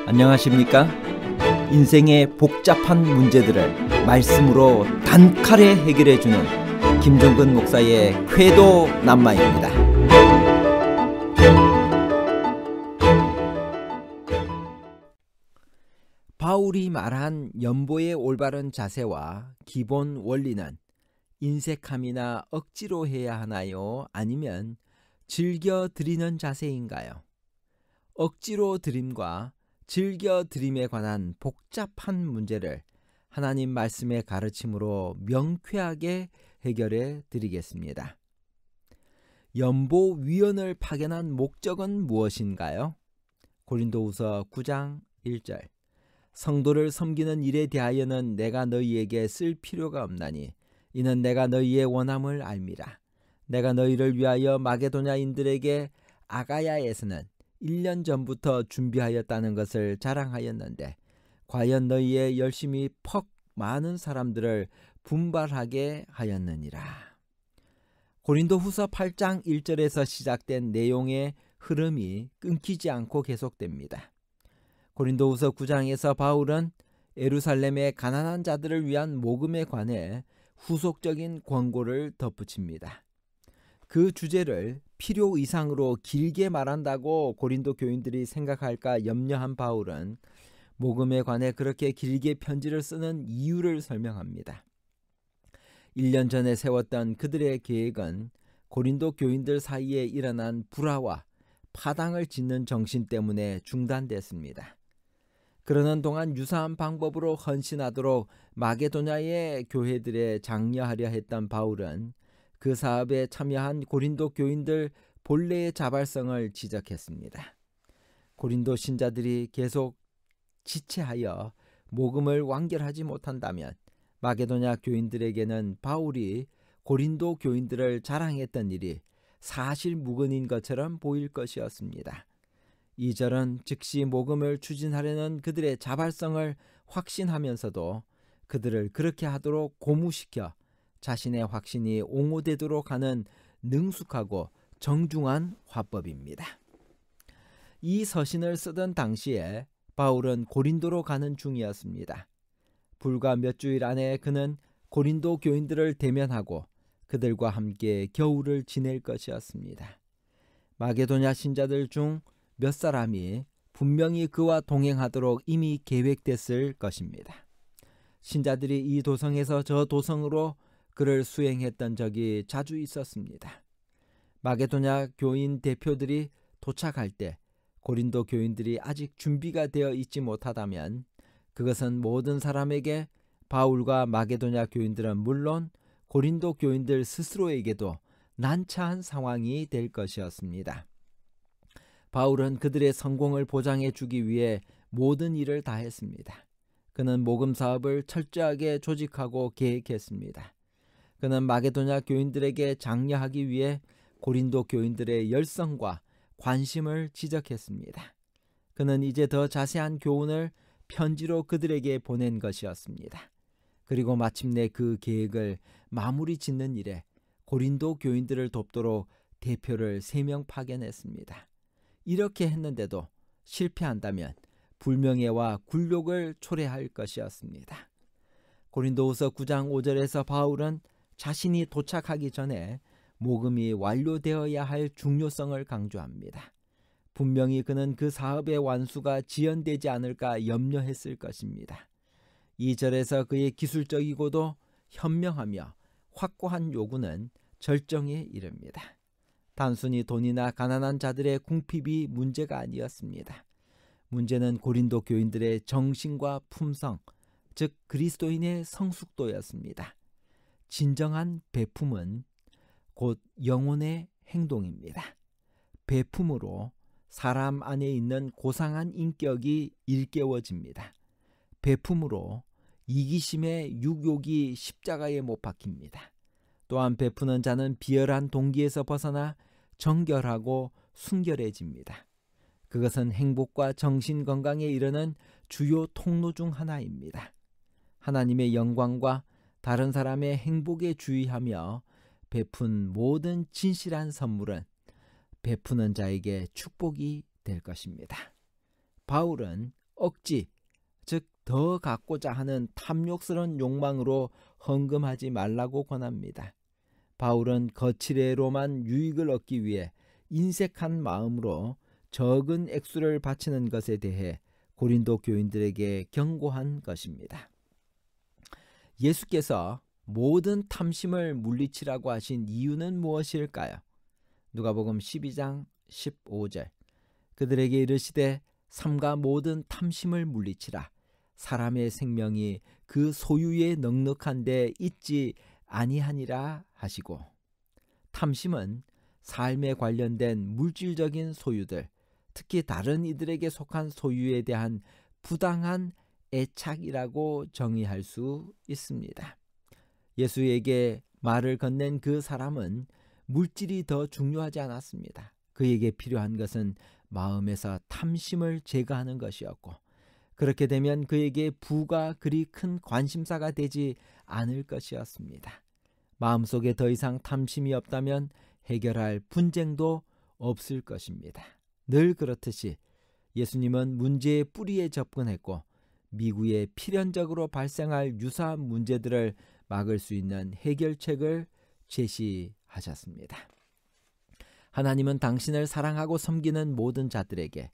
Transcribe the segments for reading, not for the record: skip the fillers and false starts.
안녕하십니까? 인생의 복잡한 문제들을 말씀으로 단칼에 해결해주는 김종근 목사의 쾌도 남마입니다. 바울이 말한 연보의 올바른 자세와 기본 원리는 인색함이나 억지로 해야 하나요? 아니면 즐겨 드리는 자세인가요? 억지로 드림과 즐겨 드림에 관한 복잡한 문제를 하나님 말씀의 가르침으로 명쾌하게 해결해 드리겠습니다. 연보위원을 파견한 목적은 무엇인가요? 고린도후서 9장 1절. 성도를 섬기는 일에 대하여는 내가 너희에게 쓸 필요가 없나니 이는 내가 너희의 원함을 알미라. 내가 너희를 위하여 마게도냐인들에게 아가야에서는 1년 전부터 준비하였다는 것을 자랑하였는데 과연 너희의 열심이 퍽 많은 사람들을 분발하게 하였느니라. 고린도후서 8장 1절에서 시작된 내용의 흐름이 끊기지 않고 계속됩니다. 고린도후서 9장에서 바울은 예루살렘의 가난한 자들을 위한 모금에 관해 후속적인 권고를 덧붙입니다. 그 주제를 필요 이상으로 길게 말한다고 고린도 교인들이 생각할까 염려한 바울은 모금에 관해 그렇게 길게 편지를 쓰는 이유를 설명합니다. 1년 전에 세웠던 그들의 계획은 고린도 교인들 사이에 일어난 불화와 파당을 짓는 정신 때문에 중단됐습니다. 그러는 동안 유사한 방법으로 헌신하도록 마게도냐의 교회들에 장려하려 했던 바울은 그 사업에 참여한 고린도 교인들 본래의 자발성을 지적했습니다. 고린도 신자들이 계속 지체하여 모금을 완결하지 못한다면 마게도냐 교인들에게는 바울이 고린도 교인들을 자랑했던 일이 사실무근인 것처럼 보일 것이었습니다. 2절은 즉시 모금을 추진하려는 그들의 자발성을 확신하면서도 그들을 그렇게 하도록 고무시켜 자신의 확신이 옹호되도록 하는 능숙하고 정중한 화법입니다. 이 서신을 쓰던 당시에 바울은 고린도로 가는 중이었습니다. 불과 몇 주일 안에 그는 고린도 교인들을 대면하고 그들과 함께 겨울을 지낼 것이었습니다. 마게도냐 신자들 중 몇 사람이 분명히 그와 동행하도록 이미 계획됐을 것입니다. 신자들이 이 도성에서 저 도성으로 그를 수행했던 적이 자주 있었습니다. 마게도냐 교인 대표들이 도착할 때 고린도 교인들이 아직 준비가 되어 있지 못하다면 그것은 모든 사람에게 바울과 마게도냐 교인들은 물론 고린도 교인들 스스로에게도 난처한 상황이 될 것이었습니다. 바울은 그들의 성공을 보장해 주기 위해 모든 일을 다했습니다. 그는 모금 사업을 철저하게 조직하고 계획했습니다. 그는 마게도냐 교인들에게 장려하기 위해 고린도 교인들의 열성과 관심을 지적했습니다. 그는 이제 더 자세한 교훈을 편지로 그들에게 보낸 것이었습니다. 그리고 마침내 그 계획을 마무리 짓는 일에 고린도 교인들을 돕도록 대표를 3명 파견했습니다. 이렇게 했는데도 실패한다면 불명예와 굴욕을 초래할 것이었습니다. 고린도후서 9장 5절에서 바울은 자신이 도착하기 전에 모금이 완료되어야 할 중요성을 강조합니다. 분명히 그는 그 사업의 완수가 지연되지 않을까 염려했을 것입니다. 2절에서 그의 기술적이고도 현명하며 확고한 요구는 절정에 이릅니다. 단순히 돈이나 가난한 자들의 궁핍이 문제가 아니었습니다. 문제는 고린도 교인들의 정신과 품성, 즉 그리스도인의 성숙도였습니다. 진정한 베품은 곧 영혼의 행동입니다. 베품으로 사람 안에 있는 고상한 인격이 일깨워집니다. 베품으로 이기심의 유욕이 십자가에 못 박힙니다. 또한 베푸는 자는 비열한 동기에서 벗어나 정결하고 순결해집니다. 그것은 행복과 정신건강에 이르는 주요 통로 중 하나입니다. 하나님의 영광과 다른 사람의 행복에 주의하며 베푼 모든 진실한 선물은 베푸는 자에게 축복이 될 것입니다. 바울은 억지, 즉 더 갖고자 하는 탐욕스러운 욕망으로 헌금하지 말라고 권합니다. 바울은 거칠애로만 유익을 얻기 위해 인색한 마음으로 적은 액수를 바치는 것에 대해 고린도 교인들에게 경고한 것입니다. 예수께서 모든 탐심을 물리치라고 하신 이유는 무엇일까요? 누가복음 12장 15절, 그들에게 이르시되 삼가 모든 탐심을 물리치라. 사람의 생명이 그 소유에 넉넉한 데 있지 아니하니라 하시고, 탐심은 삶에 관련된 물질적인 소유들, 특히 다른 이들에게 속한 소유에 대한 부당한 애착이라고 정의할 수 있습니다. 예수에게 말을 건넨 그 사람은 물질이 더 중요하지 않았습니다. 그에게 필요한 것은 마음에서 탐심을 제거하는 것이었고, 그렇게 되면 그에게 부가 그리 큰 관심사가 되지 않을 것이었습니다. 마음속에 더 이상 탐심이 없다면 해결할 분쟁도 없을 것입니다. 늘 그렇듯이 예수님은 문제의 뿌리에 접근했고 미국에 필연적으로 발생할 유사한 문제들을 막을 수 있는 해결책을 제시하셨습니다. 하나님은 당신을 사랑하고 섬기는 모든 자들에게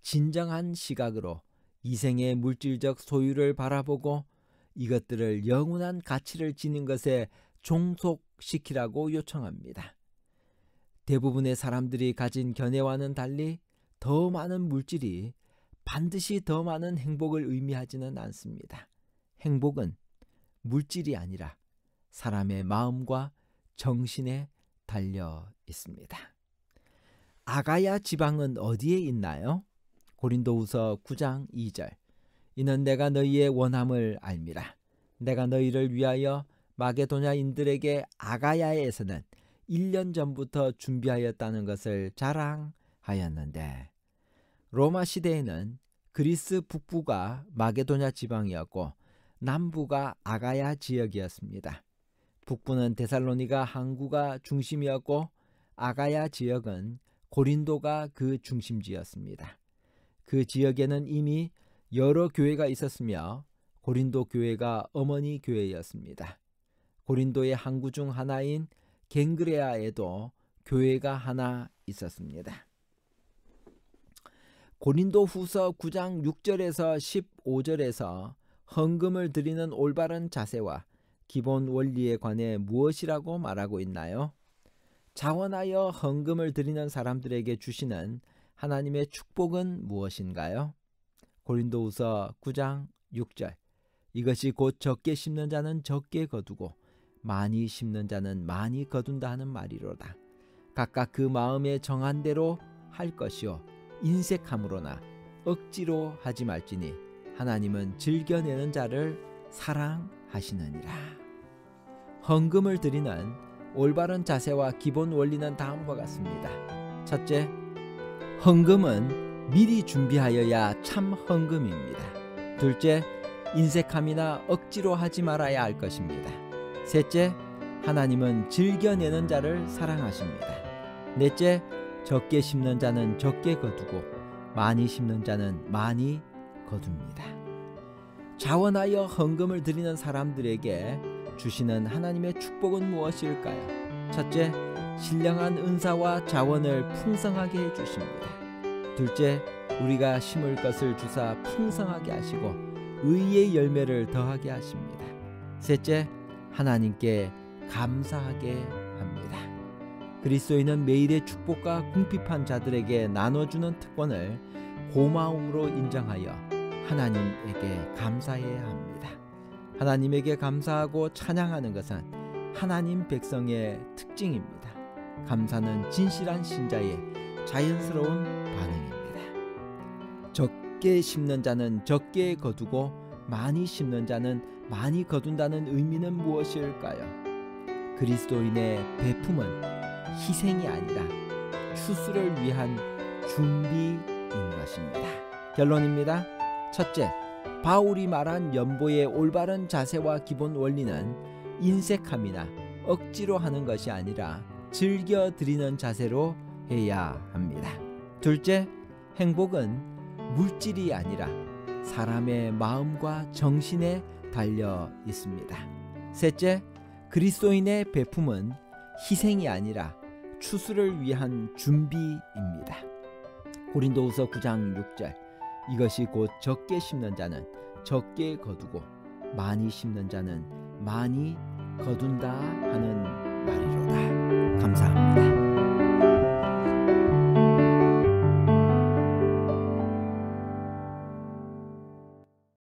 진정한 시각으로 이생의 물질적 소유를 바라보고 이것들을 영원한 가치를 지닌 것에 종속시키라고 요청합니다. 대부분의 사람들이 가진 견해와는 달리 더 많은 물질이 반드시 더 많은 행복을 의미하지는 않습니다. 행복은 물질이 아니라 사람의 마음과 정신에 달려 있습니다. 아가야 지방은 어디에 있나요? 고린도후서 9장 2절, 이는 내가 너희의 원함을 알미라. 내가 너희를 위하여 마게도냐인들에게 아가야에서는 1년 전부터 준비하였다는 것을 자랑하였는데, 로마 시대에는 그리스 북부가 마게도냐 지방이었고 남부가 아가야 지역이었습니다. 북부는 데살로니가 항구가 중심이었고 아가야 지역은 고린도가 그 중심지였습니다. 그 지역에는 이미 여러 교회가 있었으며 고린도 교회가 어머니 교회였습니다. 고린도의 항구 중 하나인 갱그레아에도 교회가 하나 있었습니다. 고린도 후서 9장 6절에서 15절에서 헌금을 드리는 올바른 자세와 기본 원리에 관해 무엇이라고 말하고 있나요? 자원하여 헌금을 드리는 사람들에게 주시는 하나님의 축복은 무엇인가요? 고린도후서 9장 6절, 이것이 곧 적게 심는 자는 적게 거두고 많이 심는 자는 많이 거둔다 하는 말이로다. 각각 그 마음에 정한 대로 할 것이요 인색함으로나 억지로 하지 말지니 하나님은 즐겨내는 자를 사랑하시느니라. 헌금을 드리는 올바른 자세와 기본 원리는 다음과 같습니다. 첫째, 헌금은 미리 준비하여야 참 헌금입니다. 둘째, 인색함이나 억지로 하지 말아야 할 것입니다. 셋째, 하나님은 즐겨내는 자를 사랑하십니다. 넷째, 적게 심는 자는 적게 거두고 많이 심는 자는 많이 거둡니다. 자원하여 헌금을 드리는 사람들에게 주시는 하나님의 축복은 무엇일까요? 첫째, 신령한 은사와 자원을 풍성하게 해주십니다. 둘째, 우리가 심을 것을 주사 풍성하게 하시고 의의 열매를 더하게 하십니다. 셋째, 하나님께 감사하게 합니다. 그리스도인은 매일의 축복과 궁핍한 자들에게 나눠주는 특권을 고마움으로 인정하여 하나님에게 감사해야 합니다. 하나님에게 감사하고 찬양하는 것은 하나님 백성의 특징입니다. 감사는 진실한 신자의 자연스러운 반응입니다. 적게 심는 자는 적게 거두고 많이 심는 자는 많이 거둔다는 의미는 무엇일까요? 그리스도인의 베품은 희생이 아니라 추수를 위한 준비인 것입니다. 결론입니다. 첫째, 바울이 말한 연보의 올바른 자세와 기본 원리는 인색함이나 억지로 하는 것이 아니라 즐겨 드리는 자세로 해야 합니다. 둘째, 행복은 물질이 아니라 사람의 마음과 정신에 달려 있습니다. 셋째, 그리스도인의 베품은 희생이 아니라 추수를 위한 준비입니다. 고린도후서 9장 6절, 이것이 곧 적게 심는 자는 적게 거두고 많이 심는 자는 많이 거둔다 하는 말이로다. 감사합니다.